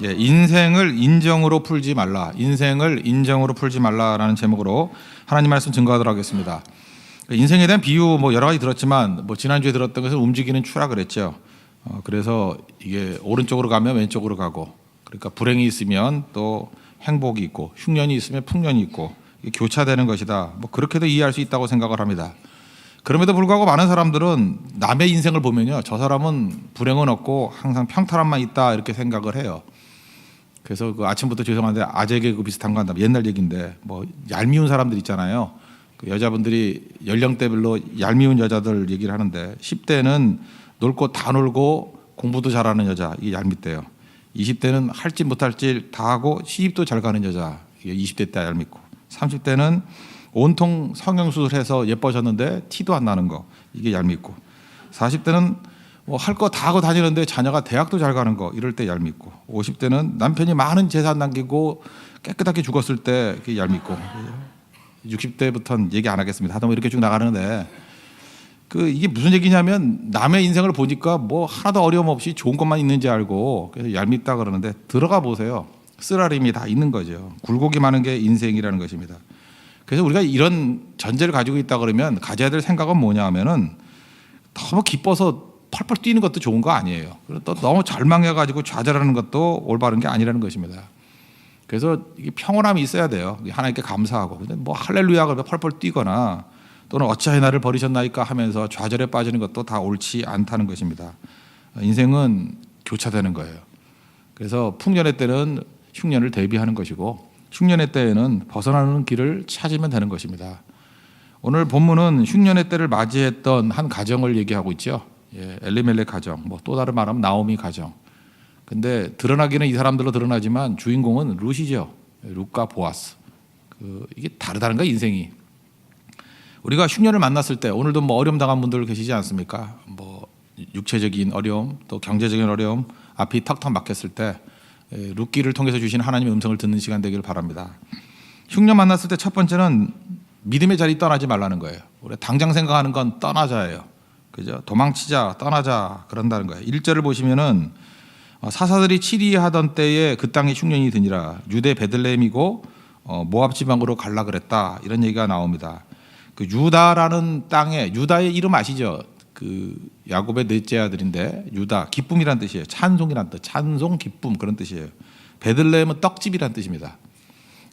예, 인생을 인정으로 풀지 말라. 인생을 인정으로 풀지 말라라는 제목으로 하나님 말씀 증거하도록 하겠습니다. 인생에 대한 비유 뭐 여러 가지 들었지만 뭐 지난주에 들었던 것은 움직이는 추라 그랬죠. 그래서 이게 오른쪽으로 가면 왼쪽으로 가고, 그러니까 불행이 있으면 또 행복이 있고, 흉년이 있으면 풍년이 있고, 이게 교차되는 것이다. 뭐 그렇게도 이해할 수 있다고 생각을 합니다. 그럼에도 불구하고 많은 사람들은 남의 인생을 보면요, 저 사람은 불행은 없고 항상 평탄함만 있다 이렇게 생각을 해요. 그래서 그 아침부터 죄송한데 아재 개그 비슷한 거 한다면 옛날 얘기인데, 뭐 얄미운 사람들 있잖아요. 그 여자분들이 연령대별로 얄미운 여자들 얘기를 하는데, 10대는 놀 거 다 놀고 공부도 잘하는 여자, 이게 얄밉대요. 20대는 할 짓 못할 짓 다 하고 시집도 잘 가는 여자, 이게 20대 때 얄밉고, 30대는 온통 성형수술해서 예뻐졌는데 티도 안 나는 거, 이게 얄밉고, 40대는 뭐 할 거 다 하고 다니는데 자녀가 대학도 잘 가는 거, 이럴 때 얄밉고, 50대는 남편이 많은 재산 남기고 깨끗하게 죽었을 때 그게 얄밉고, 60대부터는 얘기 안 하겠습니다. 하다 보면 이렇게 쭉 나가는데, 이게 무슨 얘기냐면 남의 인생을 보니까 뭐 하나도 어려움 없이 좋은 것만 있는지 알고 그래서 얄밉다 그러는데, 들어가 보세요. 쓰라림이 다 있는 거죠. 굴곡이 많은 게 인생이라는 것입니다. 그래서 우리가 이런 전제를 가지고 있다 그러면 가져야 될 생각은 뭐냐 하면은, 너무 기뻐서 펄펄 뛰는 것도 좋은 거 아니에요. 그리고 또 너무 절망해가지고 좌절하는 것도 올바른 게 아니라는 것입니다. 그래서 이게 평온함이 있어야 돼요. 하나님께 감사하고. 근데 뭐 할렐루야 그러면 펄펄 뛰거나, 또는 어찌하여 나를 버리셨나이까 하면서 좌절에 빠지는 것도 다 옳지 않다는 것입니다. 인생은 교차되는 거예요. 그래서 풍년의 때는 흉년을 대비하는 것이고, 흉년의 때에는 벗어나는 길을 찾으면 되는 것입니다. 오늘 본문은 흉년의 때를 맞이했던 한 가정을 얘기하고 있죠. 예, 엘리멜렉 가정, 뭐 또 다른 말하면 나오미 가정. 근데 드러나기는 이 사람들로 드러나지만 주인공은 룻이죠. 룻과 보아스. 이게 다르다는 거야, 인생이. 우리가 흉년을 만났을 때, 오늘도 뭐 어려움 당한 분들 계시지 않습니까? 뭐 육체적인 어려움, 또 경제적인 어려움, 앞이 턱턱 막혔을 때 룻기를 통해서 주신 하나님의 음성을 듣는 시간 되기를 바랍니다. 흉년 만났을 때 첫 번째는 믿음의 자리 떠나지 말라는 거예요. 우리 당장 생각하는 건 떠나자예요. 그죠? 도망치자, 떠나자 그런다는 거예요. 1절을 보시면은 사사들이 치리하던 때에 그 땅에 흉년이 드니라. 유대 베들레헴이고 모압 지방으로 갈라 그랬다. 이런 얘기가 나옵니다. 그 유다라는 땅에, 유다의 이름 아시죠? 그 야곱의 넷째 아들인데, 유다 기쁨이란 뜻이에요. 찬송이란 뜻, 찬송 기쁨 그런 뜻이에요. 베들레헴은 떡집이란 뜻입니다.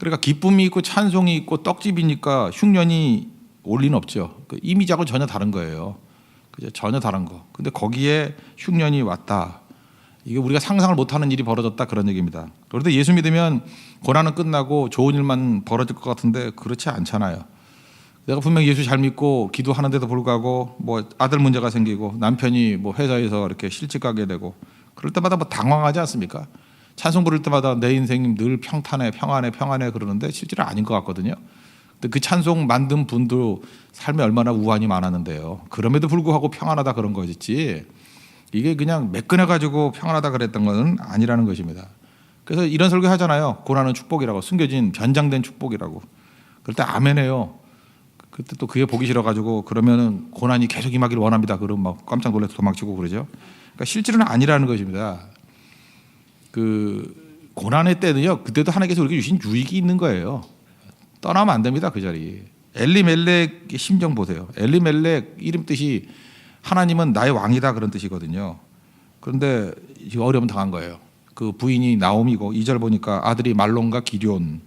그러니까 기쁨이 있고 찬송이 있고 떡집이니까 흉년이 올 리는 없죠. 그 이미지하고 전혀 다른 거예요. 그죠? 전혀 다른 거. 근데 거기에 흉년이 왔다. 이게 우리가 상상을 못하는 일이 벌어졌다 그런 얘기입니다. 그런데 예수 믿으면 고난은 끝나고 좋은 일만 벌어질 것 같은데 그렇지 않잖아요. 내가 분명히 예수 잘 믿고 기도하는데도 불구하고 뭐 아들 문제가 생기고 남편이 뭐 회사에서 이렇게 실직 가게 되고, 그럴 때마다 뭐 당황하지 않습니까? 찬송 부를 때마다 내 인생 늘 평탄해, 평안해, 평안해 그러는데 실제로 아닌 것 같거든요. 근데 그 찬송 만든 분도 삶에 얼마나 우환이 많았는데요. 그럼에도 불구하고 평안하다 그런 거지, 이게 그냥 매끈해가지고 평안하다 그랬던 것은 아니라는 것입니다. 그래서 이런 설교 하잖아요. 고난은 축복이라고, 숨겨진 변장된 축복이라고. 그럴 때 아멘해요. 그때 또 그게 보기 싫어가지고 그러면은 고난이 계속 임하기를 원합니다. 그러면 막 깜짝 놀라서 도망치고 그러죠. 그러니까 실제로는 아니라는 것입니다. 그 고난의 때는요, 그때도 하나님께서 우리에게 주신 유익이 있는 거예요. 떠나면 안 됩니다. 그 자리. 엘리멜렉의 심정 보세요. 엘리멜렉 이름 뜻이 하나님은 나의 왕이다 그런 뜻이거든요. 그런데 지금 어려움 당한 거예요. 그 부인이 나오미고, 2절 보니까 아들이 말론과 기럨.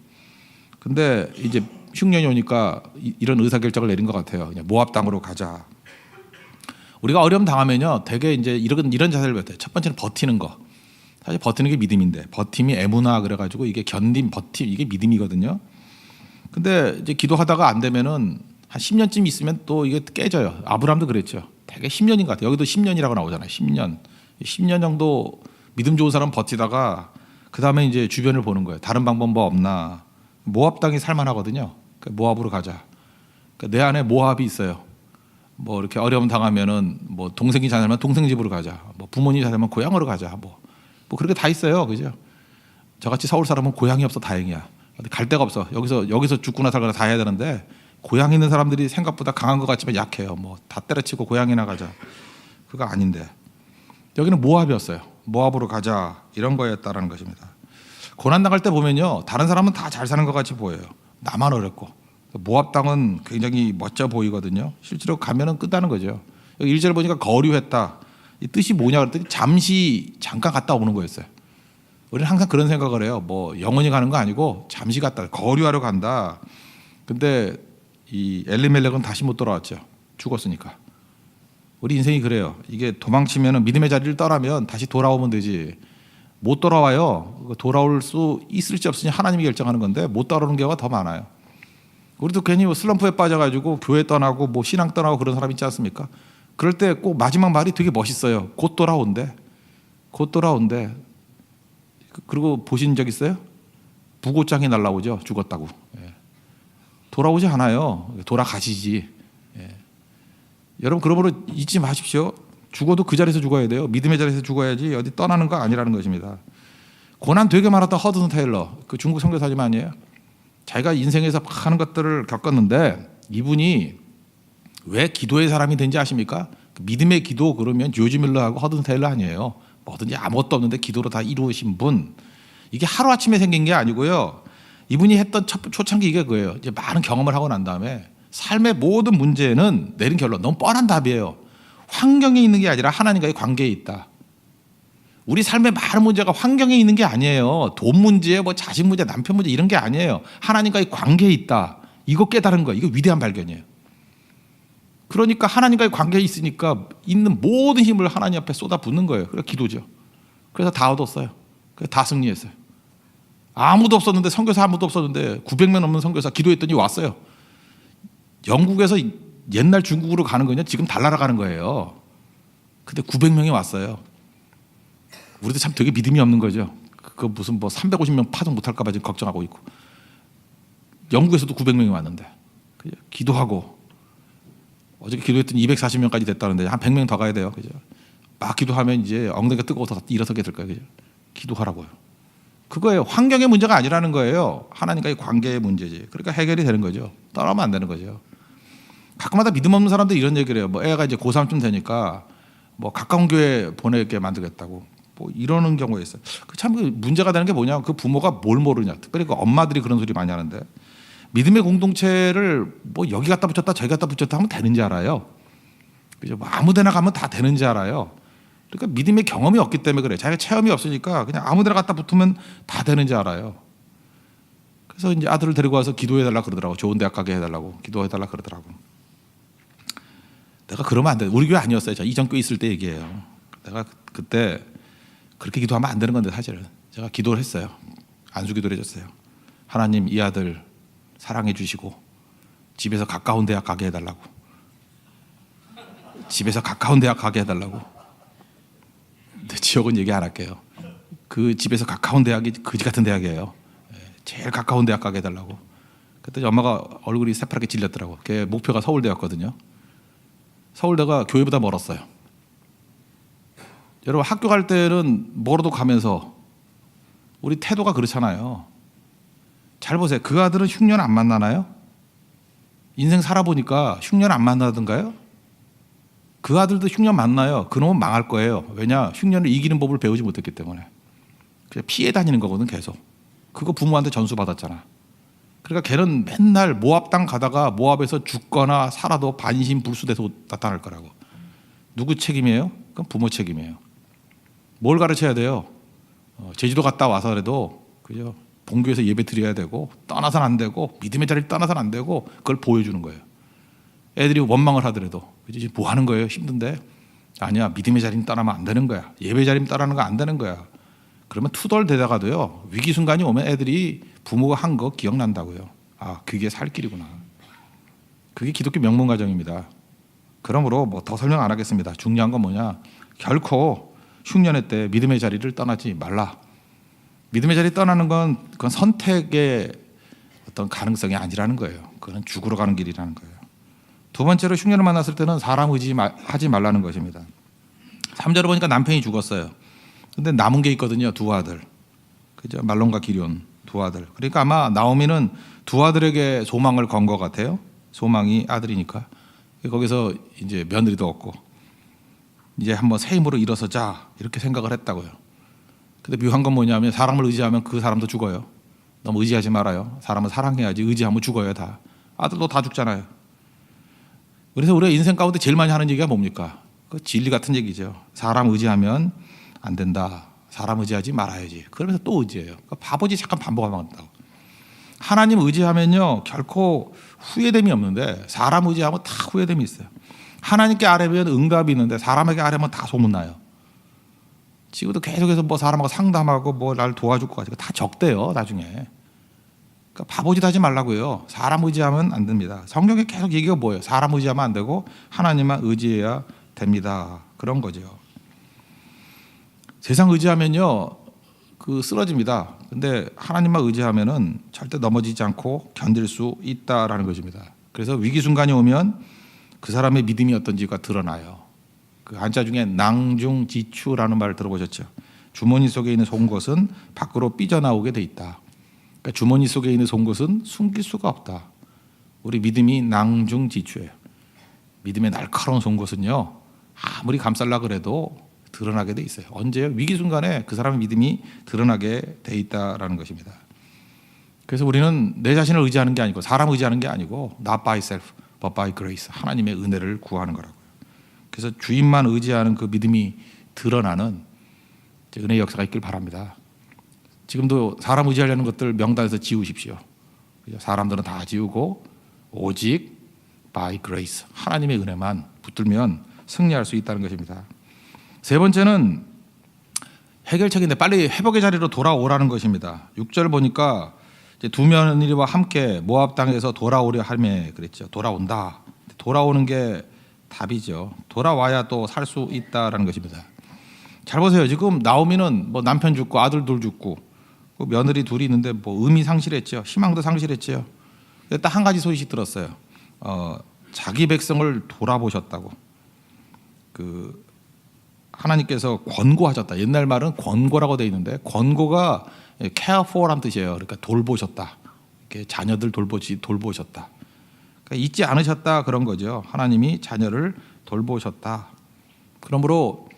근데 이제 흉년이 오니까 이런 의사결정을 내린 것 같아요. 그냥 모압 땅으로 가자. 우리가 어려움 당하면요, 되게 이제 이런 자세를 배워요. 첫 번째는 버티는 거. 사실 버티는 게 믿음인데, 버팀이 에무나 그래가지고 이게 견딤, 버팀, 이게 믿음이거든요. 근데 이제 기도하다가 안 되면은 한 10년쯤 있으면 또 이게 깨져요. 아브라함도 그랬죠. 되게 10년인 것 같아요. 여기도 10년이라고 나오잖아요. 10년 정도 믿음 좋은 사람 버티다가 그 다음에 이제 주변을 보는 거예요. 다른 방법 뭐 없나. 모압 땅이 살만하거든요. 모압으로 가자. 내 안에 모압이 있어요. 뭐 이렇게 어려움 당하면은 뭐 동생이 잘하면 동생 집으로 가자. 뭐 부모님이 잘하면 고향으로 가자. 뭐 그렇게 다 있어요. 그죠? 저같이 서울 사람은 고향이 없어 다행이야. 갈 데가 없어. 여기서 죽거나 살거나 다 해야 되는데, 고향 있는 사람들이 생각보다 강한 것 같지만 약해요. 뭐 다 때려치고 고향이나 가자. 그거 아닌데. 여기는 모압이었어요. 모압으로 가자 이런 거였다라는 것입니다. 고난 당할 때 보면요, 다른 사람은 다 잘 사는 것 같이 보여요. 나만 어렵고. 모압 땅은 굉장히 멋져 보이거든요. 실제로 가면은 끝나는 거죠. 여기 1절 보니까 거류했다. 이 뜻이 뭐냐 그랬더니 잠깐 갔다 오는 거였어요. 우리는 항상 그런 생각을 해요. 뭐 영원히 가는 거 아니고 잠시 갔다 거류하러 간다. 근데 이 엘리멜렉은 다시 못 돌아왔죠. 죽었으니까. 우리 인생이 그래요. 이게 도망치면은 믿음의 자리를 떠나면 다시 돌아오면 되지. 못 돌아와요. 돌아올 수 있을지 없을지 하나님이 결정하는 건데 못 돌아오는 경우가 더 많아요. 우리도 괜히 슬럼프에 빠져가지고 교회 떠나고 뭐 신앙 떠나고 그런 사람 있지 않습니까? 그럴 때 꼭 마지막 말이 되게 멋있어요. 곧 돌아온대. 곧 돌아온대. 그리고 보신 적 있어요? 부고장이 날라오죠. 죽었다고. 예. 돌아오지 않아요. 돌아가시지. 예. 여러분 그러므로 잊지 마십시오. 죽어도 그 자리에서 죽어야 돼요. 믿음의 자리에서 죽어야지 어디 떠나는 거 아니라는 것입니다. 고난 되게 많았던 허드슨 테일러, 그 중국 선교사님 아니에요? 자기가 인생에서 많은 것들을 겪었는데 이분이 왜 기도의 사람이 된지 아십니까? 믿음의 기도 그러면 조지 밀러하고 허드슨 테일러 아니에요. 뭐든지 아무것도 없는데 기도로 다 이루신 분. 이게 하루아침에 생긴 게 아니고요. 이분이 했던 초창기 이게 그거예요. 이제 많은 경험을 하고 난 다음에 삶의 모든 문제는 내린 결론 너무 뻔한 답이에요. 환경에 있는 게 아니라 하나님과의 관계에 있다. 우리 삶의 많은 문제가 환경에 있는 게 아니에요. 돈 문제, 뭐 자식 문제, 남편 문제 이런 게 아니에요. 하나님과의 관계에 있다. 이거 깨달은 거예요. 이거 위대한 발견이에요. 그러니까 하나님과의 관계에 있으니까 있는 모든 힘을 하나님 앞에 쏟아붓는 거예요. 그래서 기도죠. 그래서 다 얻었어요. 그래서 다 승리했어요. 아무도 없었는데, 선교사 아무도 없었는데 900명 넘는 선교사 기도했더니 왔어요. 영국에서 옛날 중국으로 가는 거냐? 지금 달나라 가는 거예요. 근데 900명이 왔어요. 우리도 참 되게 믿음이 없는 거죠. 그거 무슨 뭐 350명 파송 못할까 봐 지금 걱정하고 있고. 영국에서도 900명이 왔는데 기도하고 어저께 기도했더니 240명까지 됐다는데 한 100명 더 가야 돼요. 그죠? 막 기도하면 이제 엉덩이가 뜨거워서 일어서게 될 거예요. 그죠? 기도하라고요. 그거예요. 환경의 문제가 아니라는 거예요. 하나님과의 관계의 문제지. 그러니까 해결이 되는 거죠. 떠나면 안 되는 거죠. 가끔마다 믿음 없는 사람들이 이런 얘기를 해요. 뭐 애가 이제 고3쯤 되니까 뭐 가까운 교회 보내게 만들겠다고 뭐 이러는 경우가 있어요. 참 문제가 되는 게 뭐냐? 그 부모가 뭘 모르냐. 특별히 그 엄마들이 그런 소리 많이 하는데 믿음의 공동체를 뭐 여기 갖다 붙였다 저기 갖다 붙였다 하면 되는지 알아요. 그죠? 뭐 아무데나 가면 다 되는지 알아요. 그러니까 믿음의 경험이 없기 때문에 그래. 자기가 체험이 없으니까 그냥 아무데나 갖다 붙으면 다 되는지 알아요. 그래서 이제 아들을 데리고 와서 기도해달라 그러더라고. 좋은 대학 가게 해달라고 기도해달라 그러더라고. 내가 그러면 안 돼. 우리 교회 아니었어요. 저 이전 교회 있을 때 얘기해요. 내가 그때 그렇게 기도하면 안 되는 건데 사실은 제가 기도를 했어요. 안수 기도를 해줬어요. 하나님 이 아들 사랑해 주시고 집에서 가까운 대학 가게 해달라고. 집에서 가까운 대학 가게 해달라고. 내 지역은 얘기 안 할게요. 그 집에서 가까운 대학이 거지 같은 대학이에요. 제일 가까운 대학 가게 해달라고. 그때 엄마가 얼굴이 새파랗게 질렸더라고. 걔 목표가 서울대였거든요. 서울대가 교회보다 멀었어요. 여러분 학교 갈 때는 멀어도 가면서 우리 태도가 그렇잖아요. 잘 보세요. 그 아들은 흉년 안 만나나요? 인생 살아보니까 흉년 안 만나던가요? 그 아들도 흉년 만나요. 그놈은 망할 거예요. 왜냐? 흉년을 이기는 법을 배우지 못했기 때문에. 그냥 피해 다니는 거거든 계속. 그거 부모한테 전수 받았잖아. 그러니까 걔는 맨날 모압 땅 가다가 모압에서 죽거나 살아도 반신불수돼서 나타날 거라고. 누구 책임이에요? 그건 부모 책임이에요. 뭘 가르쳐야 돼요? 제주도 갔다 와서라도 그죠? 본교에서 예배 드려야 되고 떠나선 안 되고 믿음의 자리를 떠나선 안 되고 그걸 보여주는 거예요. 애들이 원망을 하더라도 그지 뭐 하는 거예요? 힘든데 아니야 믿음의 자리는 떠나면 안 되는 거야. 예배 자리는 떠나는 거 안 되는 거야. 그러면 투덜대다가도요 위기 순간이 오면 애들이 부모가 한 거 기억난다고요. 아 그게 살 길이구나. 그게 기독교 명문 가정입니다. 그러므로 뭐 더 설명 안 하겠습니다. 중요한 건 뭐냐? 결코 흉년의 때 믿음의 자리를 떠나지 말라. 믿음의 자리 떠나는 건 그건 선택의 어떤 가능성이 아니라는 거예요. 그건 죽으러 가는 길이라는 거예요. 두 번째로 흉년을 만났을 때는 사람 의지하지 말라는 것입니다. 3절을 보니까 남편이 죽었어요. 근데 남은 게 있거든요. 두 아들. 그죠? 말론과 기럨 두 아들. 그러니까 아마 나오미는 두 아들에게 소망을 건 것 같아요. 소망이 아들이니까. 거기서 이제 며느리도 없고 이제 한번 새 힘으로 일어서자 이렇게 생각을 했다고요. 근데 묘한 건 뭐냐면 사람을 의지하면 그 사람도 죽어요. 너무 의지하지 말아요. 사람을 사랑해야지. 의지하면 죽어요. 다. 아들도 다 죽잖아요. 그래서 우리가 인생 가운데 제일 많이 하는 얘기가 뭡니까? 그 진리 같은 얘기죠. 사람 의지하면 안 된다. 사람 의지하지 말아야지. 그러면서 또 의지해요. 그러니까 바보지 잠깐 반복하면 된다고. 하나님 의지하면요 결코 후회됨이 없는데 사람 의지하면 다 후회됨이 있어요. 하나님께 아뢰면 응답이 있는데 사람에게 아뢰면 다 소문나요. 지금도 계속해서 뭐 사람하고 상담하고 뭐 날 도와줄 것 같아요. 다 적대요 나중에. 그러니까 바보짓 하지 말라고요. 사람 의지하면 안 됩니다. 성경에 계속 얘기가 뭐예요? 사람 의지하면 안 되고 하나님만 의지해야 됩니다. 그런 거죠. 세상 의지하면요 그 쓰러집니다. 근데 하나님만 의지하면은 절대 넘어지지 않고 견딜 수 있다라는 것입니다. 그래서 위기 순간이 오면 그 사람의 믿음이 어떤지가 드러나요. 그 한자 중에 낭중지추라는 말을 들어보셨죠? 주머니 속에 있는 송곳은 밖으로 삐져나오게 돼 있다. 그러니까 주머니 속에 있는 송곳은 숨길 수가 없다. 우리 믿음이 낭중지추예요. 믿음의 날카로운 송곳은요 아무리 감쌀라 그래도 드러나게 돼 있어요. 언제요? 위기 순간에 그 사람의 믿음이 드러나게 돼 있다라는 것입니다. 그래서 우리는 내 자신을 의지하는 게 아니고 사람 의지하는 게 아니고 not by self but by grace 하나님의 은혜를 구하는 거라고요. 그래서 주님만 의지하는 그 믿음이 드러나는 은혜의 역사가 있길 바랍니다. 지금도 사람 의지하려는 것들 명단에서 지우십시오. 사람들은 다 지우고 오직 by grace 하나님의 은혜만 붙들면 승리할 수 있다는 것입니다. 세 번째는 해결책인데 빨리 회복의 자리로 돌아오라는 것입니다. 6절 보니까 이제 두 며느리와 함께 모압 땅에서 돌아오려 하며 그랬죠. 돌아온다. 돌아오는 게 답이죠. 돌아와야 또 살 수 있다라는 것입니다. 잘 보세요. 지금 나오미는 뭐 남편 죽고 아들 둘 죽고 며느리 둘이 있는데 뭐 의미 상실했죠. 희망도 상실했죠. 딱 한 가지 소식 들었어요. 자기 백성을 돌아보셨다고. 그 하나님께서 권고하셨다. 옛날 말은 권고라고 돼 있는데 권고가 care for란 뜻이에요. 그러니까 돌보셨다. 이렇게 자녀들 돌보셨다. 그러니까 잊지 않으셨다 그런 거죠. 하나님이 자녀를 돌보셨다. 그러므로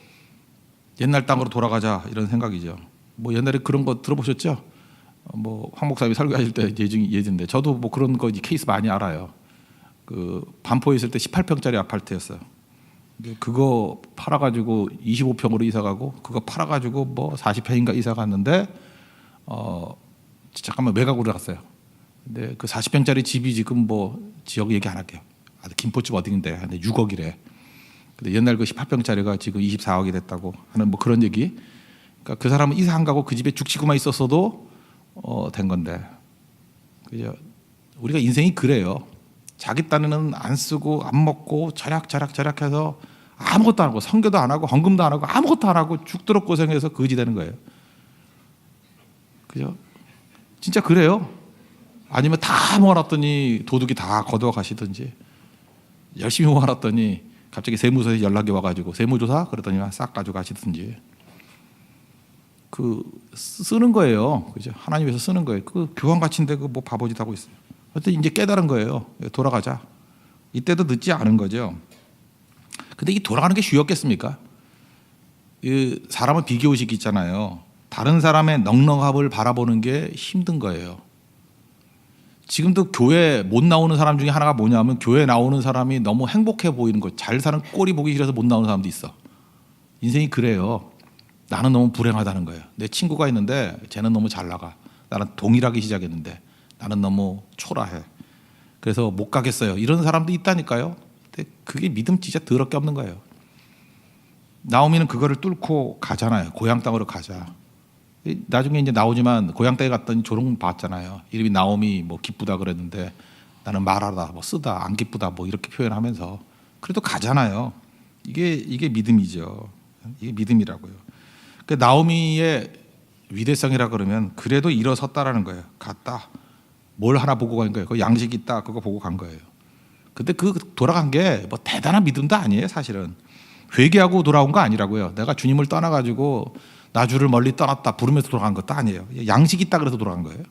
옛날 땅으로 돌아가자 이런 생각이죠. 뭐 옛날에 그런 거 들어보셨죠? 뭐 황 목사님이 설교하실 때 예진데 저도 뭐 그런 거 케이스 많이 알아요. 그 반포에 있을 때 18평짜리 아파트였어요. 그거 팔아가지고 25평으로 이사 가고 그거 팔아가지고 뭐 40평인가 이사 갔는데 잠깐만 외곽으로 갔어요. 근데 그 40평짜리 집이 지금 뭐 지역 얘기 안 할게요. 김포집 어딘데 6억이래. 근데 옛날 그 18평짜리가 지금 24억이 됐다고 하는 뭐 그런 얘기. 그러니까 그 사람은 이사 안 가고 그 집에 죽치고만 있었어도 된 건데. 그죠? 우리가 인생이 그래요. 자기 딴에는 안 쓰고 안 먹고 절약해서 아무것도 안 하고 선교도 안 하고 헌금도 안 하고 아무것도 안 하고 죽도록 고생해서 거지 되는 거예요. 그죠? 진짜 그래요. 아니면 다 모아놨더니 도둑이 다 거두어 가시든지 열심히 모아놨더니 갑자기 세무서에 연락이 와가지고 세무조사 그랬더니 싹 가지고 가시든지 그 쓰는 거예요. 그죠? 하나님 위해서 쓰는 거예요. 그 교환 가치인데 그 뭐 바보짓 하고 있어요. 그때 이제 깨달은 거예요. 돌아가자. 이때도 늦지 않은 거죠. 근데 이 돌아가는 게 쉬웠겠습니까? 이 사람은 비교의식이 있잖아요. 다른 사람의 넉넉함을 바라보는 게 힘든 거예요. 지금도 교회 못 나오는 사람 중에 하나가 뭐냐면 교회 나오는 사람이 너무 행복해 보이는 거, 잘 사는 꼴이 보기 싫어서 못 나오는 사람도 있어. 인생이 그래요. 나는 너무 불행하다는 거예요. 내 친구가 있는데 쟤는 너무 잘 나가. 나는 동일하게 시작했는데 나는 너무 초라해. 그래서 못 가겠어요. 이런 사람도 있다니까요. 근데 그게 믿음 진짜 더럽게 없는 거예요. 나오미는 그거를 뚫고 가잖아요. 고향 땅으로 가자. 나중에 이제 나오지만 고향 땅에 갔더니 조롱 받잖아요. 이름이 나오미 뭐 기쁘다 그랬는데 나는 말하다 뭐 쓰다 안 기쁘다 뭐 이렇게 표현하면서 그래도 가잖아요. 이게 믿음이죠. 이게 믿음이라고요. 그 나오미의 위대성이라 그러면 그래도 일어섰다라는 거예요. 갔다. 뭘 하나 보고 간 거예요. 그 양식 있다 그거 보고 간 거예요. 근데 그 돌아간 게 뭐 대단한 믿음도 아니에요. 사실은 회개하고 돌아온 거 아니라고요. 내가 주님을 떠나가지고 나 주를 멀리 떠났다 부르면서 돌아간 것도 아니에요. 양식 있다 그래서 돌아간 거예요.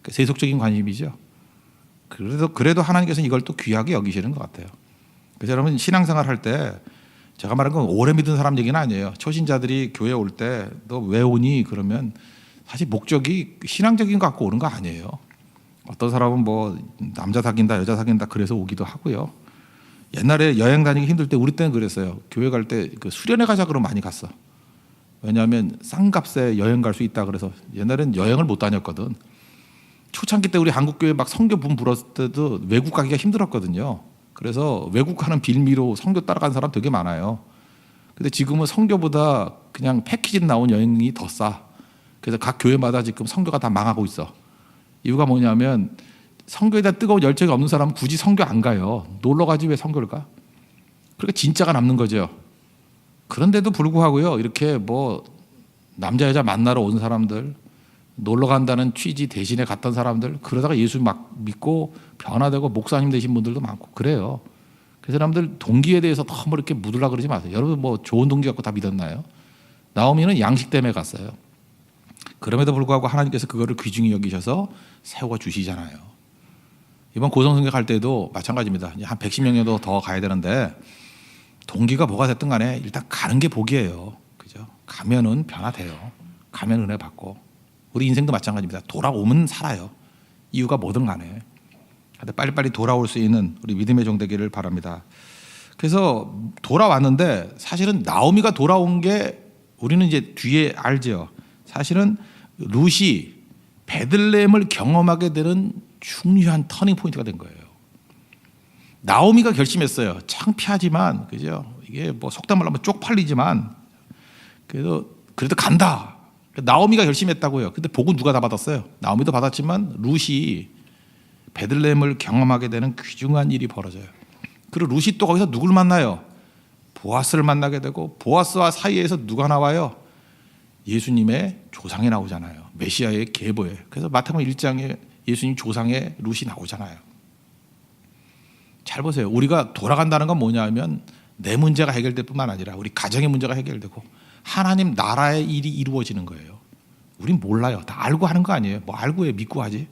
세속적인 관심이죠. 그래도 하나님께서는 이걸 또 귀하게 여기시는 것 같아요. 그래서 여러분 신앙생활 할 때 제가 말한 건 오래 믿은 사람 얘기는 아니에요. 초신자들이 교회 올 때 너 왜 오니? 그러면 사실 목적이 신앙적인 것 갖고 오는 거 아니에요. 어떤 사람은 뭐 남자 사귄다 여자 사귄다 그래서 오기도 하고요. 옛날에 여행 다니기 힘들 때 우리 때는 그랬어요. 교회 갈 때 그 수련회 가자 그러면 많이 갔어. 왜냐하면 싼 값에 여행 갈 수 있다 그래서. 옛날엔 여행을 못 다녔거든. 초창기 때 우리 한국교회 막 선교 붐 불었을 때도 외국 가기가 힘들었거든요. 그래서 외국 가는 빌미로 선교 따라간 사람 되게 많아요. 근데 지금은 선교보다 그냥 패키지 나온 여행이 더 싸. 그래서 각 교회마다 지금 선교가 다 망하고 있어. 이유가 뭐냐면 선교에 대한 뜨거운 열정이 없는 사람은 굳이 선교 안 가요. 놀러 가지 왜 선교를 가? 그러니까 진짜가 남는 거죠. 그런데도 불구하고요, 이렇게 뭐 남자 여자 만나러 온 사람들, 놀러 간다는 취지 대신에 갔던 사람들, 그러다가 예수 막 믿고 변화되고 목사님 되신 분들도 많고 그래요. 그 사람들 동기에 대해서 너무 이렇게 묻으려고 그러지 마세요. 여러분 뭐 좋은 동기 갖고 다 믿었나요? 나오미는 양식 때문에 갔어요. 그럼에도 불구하고 하나님께서 그거를 귀중히 여기셔서 세워 주시잖아요. 이번 고성성교 갈 때도 마찬가지입니다. 한 110명 정도 더 가야 되는데 동기가 뭐가 됐든 간에 일단 가는 게 복이에요. 그죠? 가면은 변화돼요. 가면 은혜 받고. 우리 인생도 마찬가지입니다. 돌아오면 살아요. 이유가 뭐든 간에. 근데 빨리빨리 돌아올 수 있는 우리 믿음의 종 되기를 바랍니다. 그래서 돌아왔는데 사실은 나오미가 돌아온 게 우리는 이제 뒤에 알죠. 사실은 룻이 베들레헴을 경험하게 되는 중요한 터닝 포인트가 된 거예요. 나오미가 결심했어요. 창피하지만 그죠? 이게 뭐 속된 말로 하면 쪽팔리지만 그래도 간다. 나오미가 결심했다고요. 근데 복은 누가 다 받았어요? 나오미도 받았지만 룻이 베들레헴을 경험하게 되는 귀중한 일이 벌어져요. 그리고 룻이 또 거기서 누굴 만나요? 보아스를 만나게 되고 보아스와 사이에서 누가 나와요? 예수님의 조상이 나오잖아요. 메시아의 계보예요. 그래서 마태복음 1장에 예수님 조상의 룻이 나오잖아요. 잘 보세요. 우리가 돌아간다는 건 뭐냐면 내 문제가 해결될 뿐만 아니라 우리 가정의 문제가 해결되고 하나님 나라의 일이 이루어지는 거예요. 우린 몰라요. 다 알고 하는 거 아니에요. 뭐 알고 해 믿고 하지.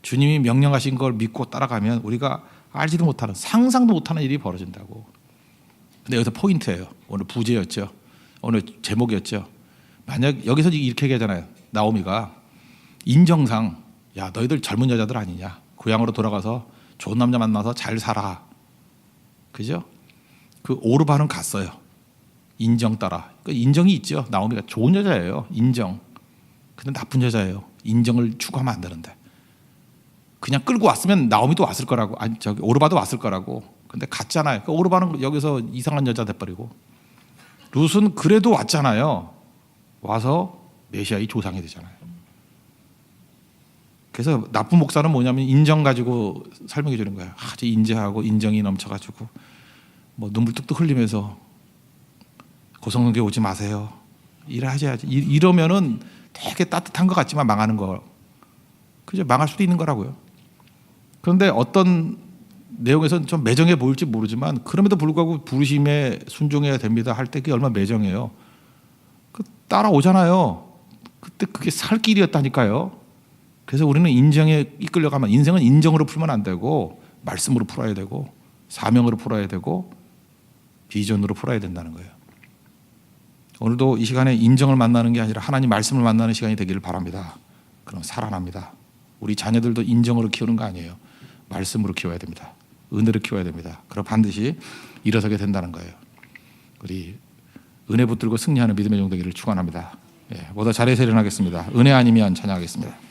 주님이 명령하신 걸 믿고 따라가면 우리가 알지도 못하는 상상도 못하는 일이 벌어진다고. 근데 여기서 포인트예요. 오늘 부제였죠. 오늘 제목이었죠. 만약 여기서 이렇게 얘기하잖아요. 나오미가 인정상 야 너희들 젊은 여자들 아니냐. 고향으로 돌아가서 좋은 남자 만나서 잘 살아. 그죠? 그 오르바는 갔어요. 인정 따라. 그 인정이 있죠. 나오미가 좋은 여자예요. 인정. 근데 나쁜 여자예요. 인정을 추구하면 안 되는데. 그냥 끌고 왔으면 나오미도 왔을 거라고. 아니 저기 오르바도 왔을 거라고. 근데 갔잖아요. 그 오르바는 여기서 이상한 여자 돼버리고. 룻은 그래도 왔잖아요. 와서 메시아의 조상이 되잖아요. 그래서 나쁜 목사는 뭐냐면 인정 가지고 설명해 주는 거예요. 아주 인재하고 인정이 넘쳐가지고 뭐 눈물 뚝뚝 흘리면서 고성성교 오지 마세요. 일하셔야지. 이러면은 되게 따뜻한 것 같지만 망하는 거. 그죠? 망할 수도 있는 거라고요. 그런데 어떤 내용에서는 좀 매정해 보일지 모르지만 그럼에도 불구하고 부르심에 순종해야 됩니다 할 때 그게 얼마나 매정해요. 그 따라오잖아요. 그때 그게 살 길이었다니까요. 그래서 우리는 인정에 이끌려가면 인생은 인정으로 풀면 안 되고 말씀으로 풀어야 되고 사명으로 풀어야 되고 비전으로 풀어야 된다는 거예요. 오늘도 이 시간에 인정을 만나는 게 아니라 하나님 말씀을 만나는 시간이 되기를 바랍니다. 그럼 살아납니다. 우리 자녀들도 인정으로 키우는 거 아니에요. 말씀으로 키워야 됩니다. 은혜로 키워야 됩니다. 그럼 반드시 일어서게 된다는 거예요. 우리 은혜 붙들고 승리하는 믿음의 종 되기를 축원합니다. 모두 자리에서 일어나겠습니다. 은혜 아니면 찬양하겠습니다.